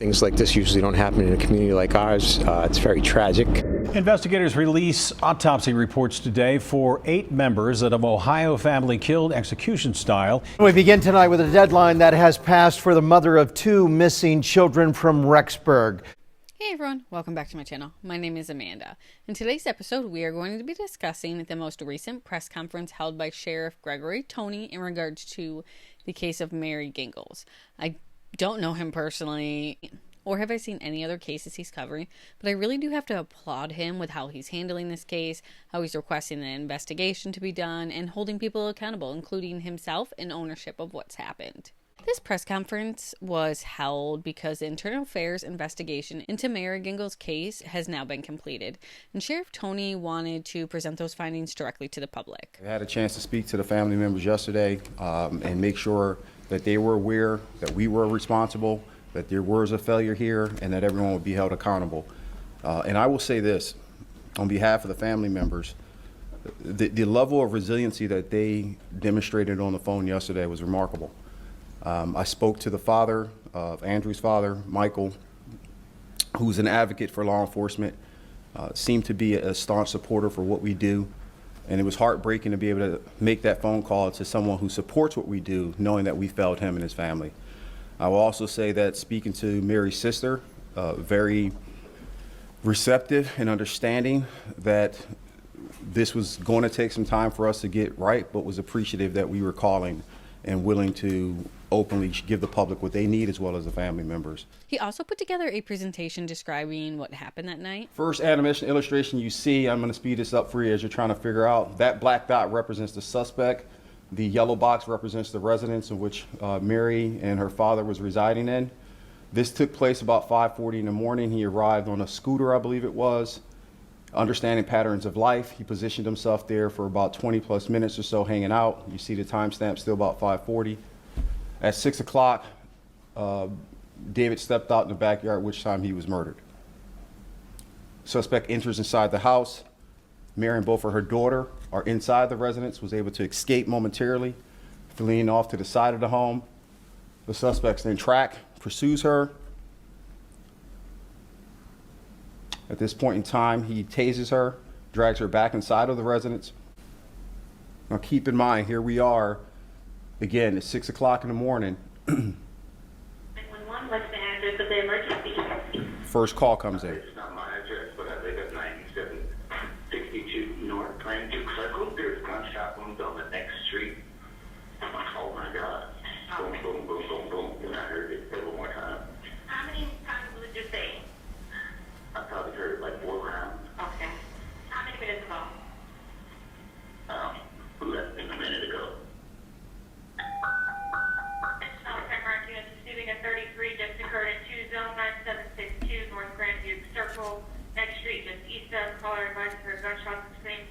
Things like this usually don't happen in a community like ours. It's very tragic. Investigators release autopsy reports today for 8 members of an Ohio family killed execution style. We begin tonight with a deadline that has passed for the mother of 2 missing children from Rexburg. Hey everyone, welcome back to my channel. My name is Amanda. In today's episode, we are going to be discussing the most recent press conference held by Sheriff Gregory Tony in regards to the case of Mary Gingles. I don't know him personally, or have I seen any other cases he's covering, but I really do have to applaud him with how he's handling this case, how he's requesting an investigation to be done, and holding people accountable, including himself, in ownership of what's happened. This press conference was held because the internal affairs investigation into Mary Gingles' case has now been completed, and Sheriff Tony wanted to present those findings directly to the public. I had a chance to speak to the family members yesterday and make sure that they were aware that we were responsible, that there was a failure here, and that everyone would be held accountable. And I will say this, on behalf of the family members, the level of resiliency that they demonstrated on the phone yesterday was remarkable. I spoke to the father of Andrew's father, Michael, who's an advocate for law enforcement, seemed to be a staunch supporter for what we do. And it was heartbreaking to be able to make that phone call to someone who supports what we do, knowing that we failed him and his family. I will also say that speaking to Mary's sister, very receptive and understanding that this was going to take some time for us to get right, but was appreciative that we were calling and willing to openly give the public what they need, as well as the family members. He also put together a presentation describing what happened that night. First animation illustration you see, I'm going to speed this up for you as you're trying to figure out. That black dot represents the suspect. The yellow box represents the residence in which Mary and her father was residing in. This took place about 5:40 in the morning. He arrived on a scooter, I believe it was. Understanding patterns of life, he positioned himself there for about 20 plus minutes or so hanging out. You see the timestamp still about 5:40. At 6 o'clock, David stepped out in the backyard, at which time he was murdered. Suspect enters inside the house. Mary and both of her daughter are inside the residence, was able to escape momentarily, fleeing off to the side of the home. The suspects then pursues her. At this point in time, he tases her, drags her back inside of the residence. Now keep in mind, here we are, again, it's 6 o'clock in the morning. 911, what's the address of the emergency? First call comes in. It's not my address, but I live at 9762 North Grand Duke Circle. There's a gunshot wound on the next street. Oh my God. Boom, boom, boom, boom, boom. And I heard it several more times. How many times would you say? I probably heard like 4 rounds. Okay. How many minutes ago? Less than a minute ago. Tamarac units receiving a 33 just occurred in 2 zone 9762 North Grand Duke Circle, next street, just east of. Caller advised for gunshots and screams.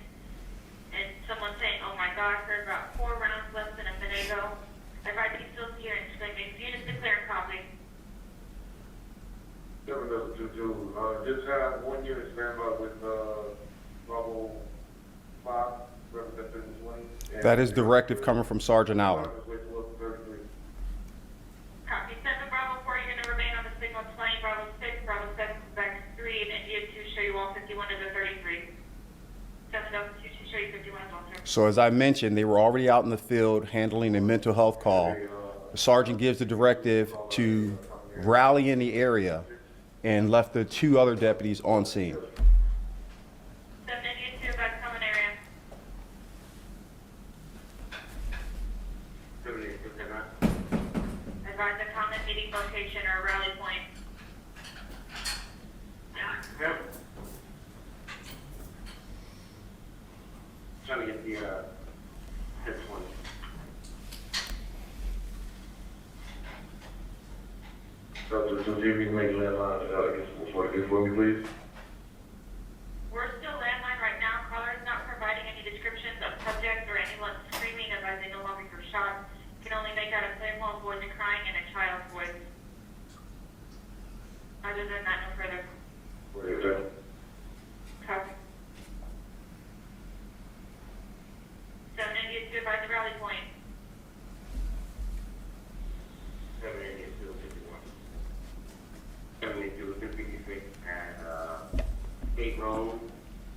And someone saying, oh my God, heard about 4 rounds less than a minute ago. Advised he's still here and screaming. Units declare copy. 7022, just have 1 unit standby with Bravo 5, representative Wayne. That is directive coming from Sergeant Allen. Copy 7 Bravo 4, you're going to remain on the signal 20, Bravo 6, Bravo 7, back 3, and India 2 show you all 51 to the 33. 7 Delta 2 show you 51 as well, sir. So as I mentioned, they were already out in the field handling a mental health call. The sergeant gives the directive to rally in the area and left the 2 other deputies on scene. 7 India 2, back common area. 78, Advise the common meeting location or rally point. Yep. Trying to get the head one. So see if you can make landlines for me, please. We're still landline right now. Caller is not providing any descriptions of subjects or anyone screaming, advising no longer for shots. Can only make out a clear home voice and crying and a child's voice. Other than that, no further. What is that? Copy. 7 India 2, advise the rally point. 782, 51. State Road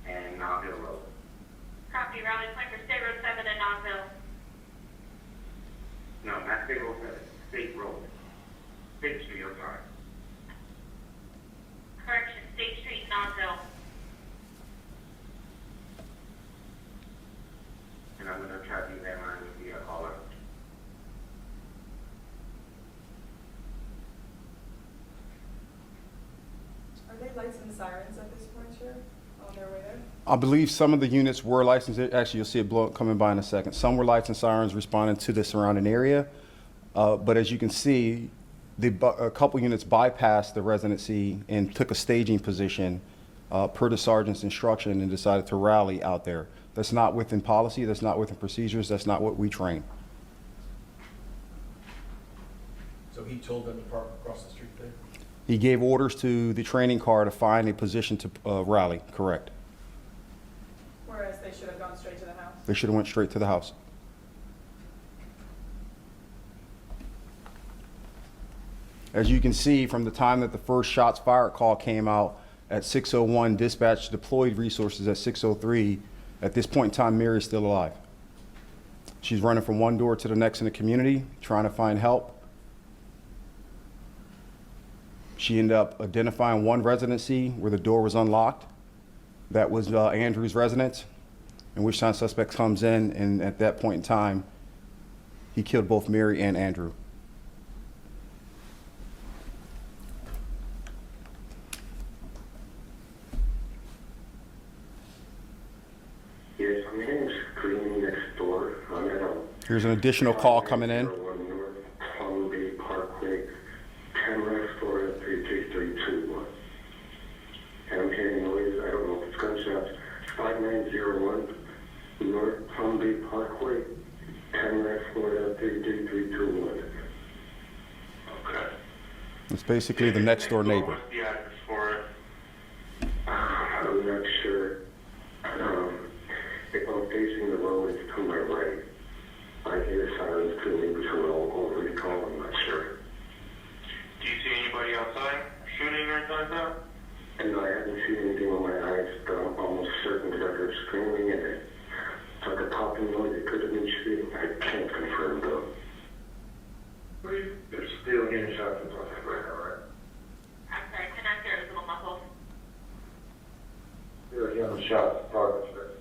and Knoxville Road. Copy, Rally Point for State Road 7 in Knoxville. No, not State Road 7, State Road. State Street, I'm sorry. Correction, State Street, Knoxville. And I'm gonna try to do that line with the caller. Are they lights and sirens at this point, Sheriff, on their way there? I believe some of the units were licensed. Actually, you'll see it coming by in a second. Some were lights and sirens responding to the surrounding area. But as you can see, a couple units bypassed the residency and took a staging position per the sergeant's instruction and decided to rally out there. That's not within policy. That's not within procedures. That's not what we train. So he told them to park across the street there? He gave orders to the training car to find a position to rally, correct. Whereas they should have gone straight to the house? They should have went straight to the house. As you can see, from the time that the first shots fired call came out at 6:01, dispatch deployed resources at 6:03. At this point in time, Mary is still alive. She's running from one door to the next in the community, trying to find help. She ended up identifying one residency where the door was unlocked. That was Andrew's residence, in which time suspect comes in, and at that point in time, he killed both Mary and Andrew. Yes, my name is Green next door. I'm at Here's an additional call coming in. 1 North Palm Bay Parkway, Tamarac, Florida 33321. And I'm hearing noise. I don't know if it's gunshots. 5901 North Palm Bay Parkway, Tamarac, Florida 33321. Okay. It's basically the next door neighbor. What's the address for it? I'm not sure. If I'm facing the road, it's to my right. I hear sirens to me, so I'll recall. I'm not sure. Do you see anybody outside shooting or anything like that? And I haven't seen anything with my eyes, but I'm almost certain that I heard screaming and it's like a popping noise. It could have been shooting. I can't confirm though. There's still getting shots and stuff right now, right? I'm sorry, connector is a little muffled. There's young shots, progress there.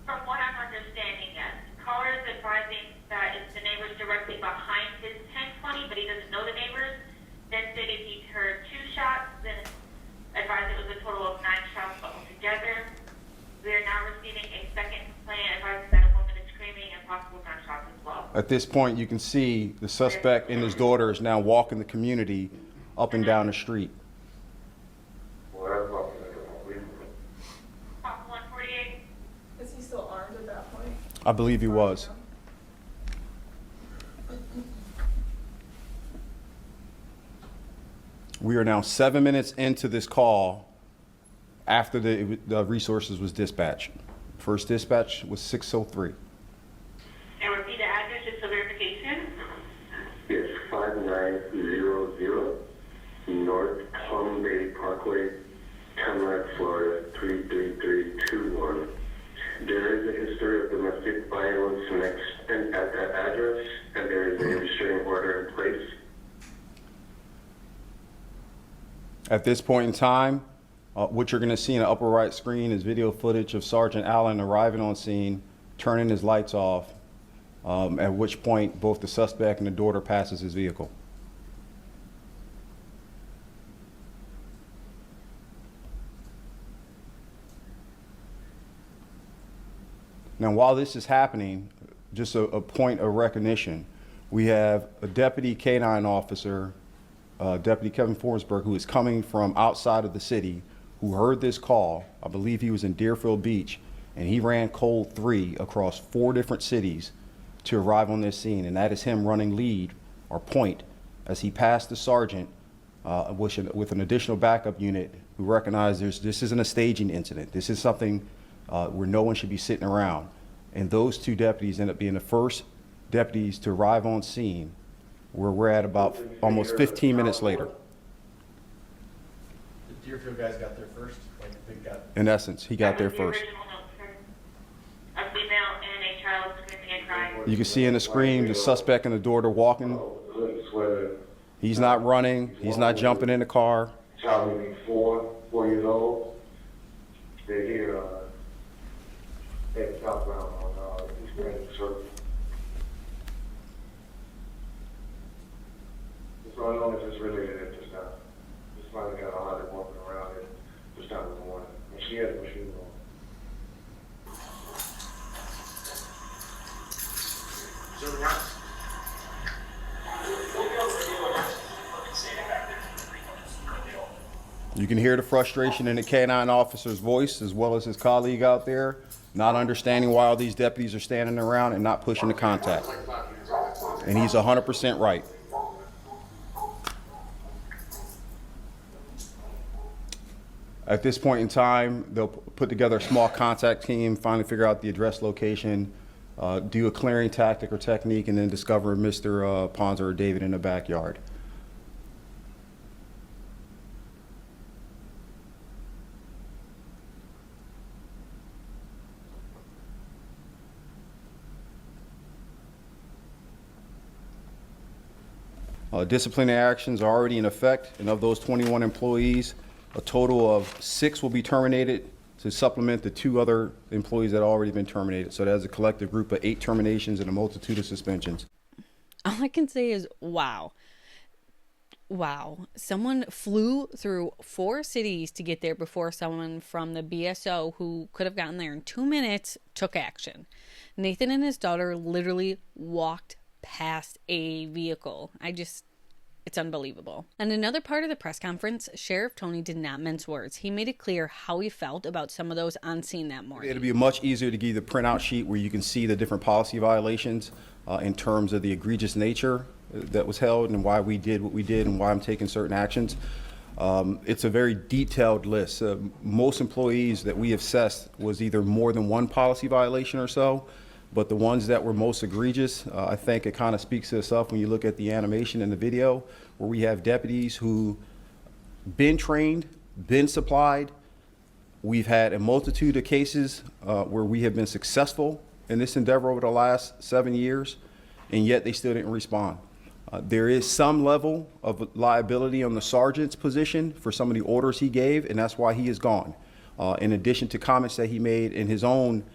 From what I'm understanding, yes. Caller is advising that it's the neighbors directly behind his 1020, but he doesn't know the neighbors. Then stated he heard 2 shots, then advised it was a total of 9 shots altogether. We are now receiving a second complaint advising that a woman is screaming and possible gunshots as well. At this point, you can see the suspect and his daughter is now walking the community up and down the street. Well, that's not unbelievable. Pop 148. Is he still armed at that point? I believe he was. We are now 7 minutes into this call after the resources was dispatched. First dispatch was 6:03. And repeat the address just for verification. Yes, 5900 North Palm Bay Parkway, Tamarac, Florida 33321. There is a history of domestic violence at that address, and there is a restraining order in place. At this point in time, what you're going to see in the upper right screen is video footage of Sergeant Allen arriving on scene, turning his lights off, at which point both the suspect and the daughter passes his vehicle. Now, while this is happening, just a point of recognition, we have a deputy K-9 officer, Deputy Kevin Forsberg, who is coming from outside of the city, who heard this call. I believe he was in Deerfield Beach, and he ran code 3 across 4 different cities to arrive on this scene, and that is him running lead or point as he passed the sergeant with an additional backup unit who recognized this isn't a staging incident. This is something where no one should be sitting around. And those 2 deputies end up being the first deputies to arrive on scene, where we're at about almost 15 minutes later. Deerfield guys got there first? Like they got... In essence, he got there That was first. the original note, sir. A female and a child screaming and crying. You can see in the screen the suspect in the door, they're walking. He's not running. He's not jumping in the car. Child maybe 4 years old. They're here at the southbound on East Grand Circle. What's going on is just related at this time. Just finally got a lot of walking around at this time of the morning. And she has a machine on. You can hear the frustration in the K-9 officer's voice, as well as his colleague out there, not understanding why all these deputies are standing around and not pushing the contact. And he's 100% right. At this point in time, they'll put together a small contact team, finally figure out the address location, do a clearing tactic or technique, and then discover Mr. Ponzer or David in the backyard. Disciplinary actions are already in effect, and of those 21 employees, a total of 6 will be terminated to supplement the 2 other employees that have already been terminated. So that's a collective group of 8 terminations and a multitude of suspensions. All I can say is, wow. Wow. Someone flew through 4 cities to get there before someone from the BSO who could have gotten there in 2 minutes took action. Nathan and his daughter literally walked past a vehicle. It's unbelievable. And another part of the press conference, Sheriff Tony did not mince words. He made it clear how he felt about some of those on scene that morning. It'll be much easier to give you the printout sheet where you can see the different policy violations in terms of the egregious nature that was held and why we did what we did and why I'm taking certain actions. It's a very detailed list. Most employees that we assessed was either more than 1 policy violation or so. But the ones that were most egregious, I think it kind of speaks to itself when you look at the animation and the video, where we have deputies who been trained, been supplied. We've had a multitude of cases where we have been successful in this endeavor over the last 7 years, and yet they still didn't respond. There is some level of liability on the sergeant's position for some of the orders he gave, and that's why he is gone. In addition to comments that he made in his own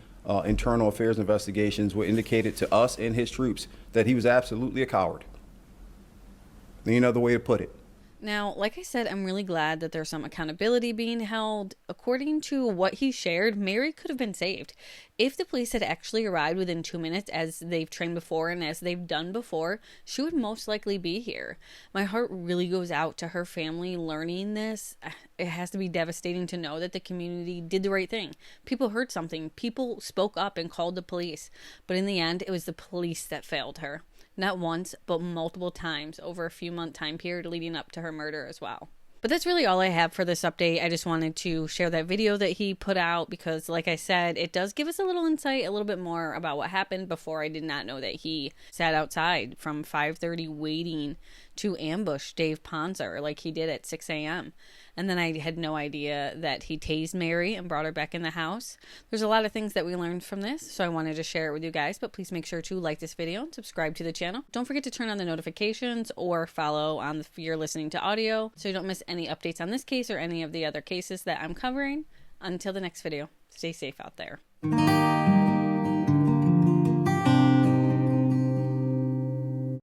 internal affairs investigations, were indicated to us and his troops that he was absolutely a coward. Any other way to put it. Now, like I said, I'm really glad that there's some accountability being held. According to what he shared, Mary could have been saved. If the police had actually arrived within 2 minutes, as they've trained before and as they've done before, she would most likely be here. My heart really goes out to her family learning this. It has to be devastating to know that the community did the right thing. People heard something. People spoke up and called the police. But in the end, it was the police that failed her. Not once, but multiple times over a few-month time period leading up to her murder as well. But that's really all I have for this update. I just wanted to share that video that he put out because, like I said, it does give us a little insight, a little bit more about what happened. Before, I did not know that he sat outside from 5:30 waiting to ambush Dave Ponzer like he did at 6 a.m. And then I had no idea that he tased Mary and brought her back in the house. There's a lot of things that we learned from this, so I wanted to share it with you guys. But please make sure to like this video and subscribe to the channel. Don't forget to turn on the notifications or follow on if you're listening to audio so you don't miss any updates on this case or any of the other cases that I'm covering. Until the next video, stay safe out there.